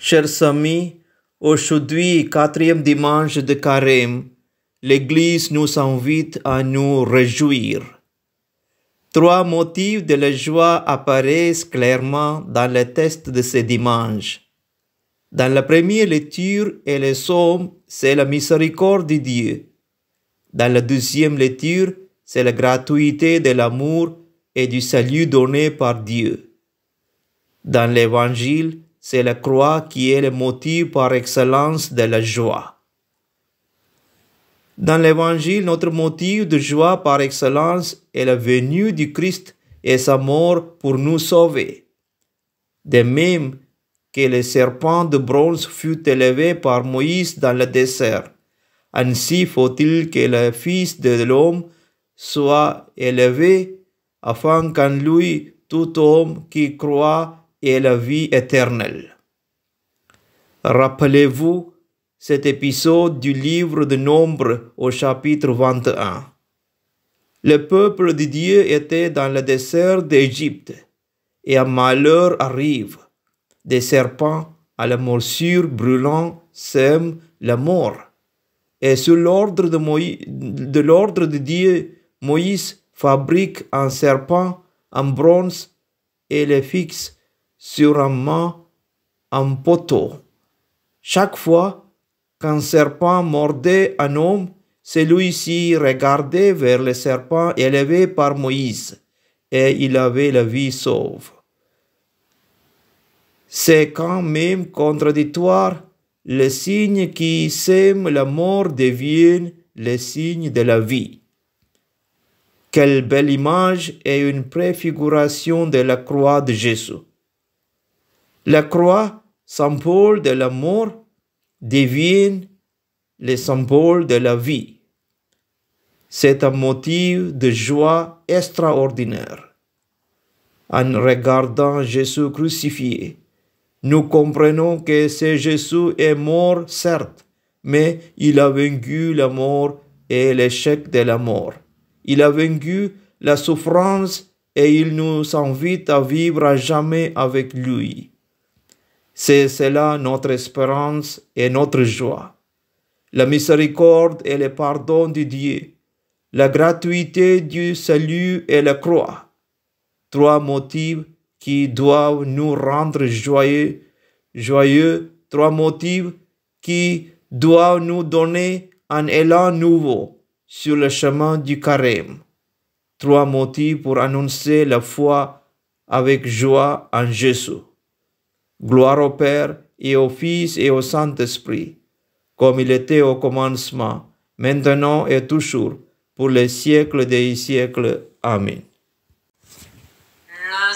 Chers amis, aujourd'hui, quatrième dimanche de Carême, l'Église nous invite à nous réjouir. Trois motifs de la joie apparaissent clairement dans le texte de ce dimanche. Dans la première lecture et le psaume, c'est la miséricorde de Dieu. Dans la deuxième lecture, c'est la gratuité de l'amour et du salut donné par Dieu. Dans l'Évangile, c'est la croix qui est le motif par excellence de la joie. Dans l'Évangile, notre motif de joie par excellence est la venue du Christ et sa mort pour nous sauver. De même que le serpent de bronze fut élevé par Moïse dans le désert, ainsi faut-il que le Fils de l'homme soit élevé, afin qu'en lui tout homme qui croit ait la vie éternelle. Rappelez-vous cet épisode du livre de Nombres au chapitre 21. Le peuple de Dieu était dans le désert d'Égypte, et un malheur arrive. Des serpents à la morsure brûlant sèment la mort. Et sous l'ordre de Dieu, Moïse fabrique un serpent en bronze et le fixe sur un mât en poteau. Chaque fois qu'un serpent mordait un homme, celui-ci regardait vers le serpent élevé par Moïse, et il avait la vie sauve. C'est quand même contradictoire. Les signes qui sèment la mort deviennent les signes de la vie. Quelle belle image et une préfiguration de la croix de Jésus. La croix, symbole de la mort, devient le symbole de la vie. C'est un motif de joie extraordinaire. En regardant Jésus crucifié, nous comprenons que ce Jésus est mort, certes, mais il a vaincu la mort et l'échec de la mort. Il a vaincu la souffrance et il nous invite à vivre à jamais avec lui. C'est cela notre espérance et notre joie. La miséricorde et le pardon de Dieu, la gratuité du salut et la croix. Trois motifs qui doivent nous rendre joyeux, trois motifs qui doivent nous donner un élan nouveau sur le chemin du carême. Trois motifs pour annoncer la foi avec joie en Jésus. Gloire au Père et au Fils et au Saint-Esprit, comme il était au commencement, maintenant et toujours, pour les siècles des siècles. Amen. Le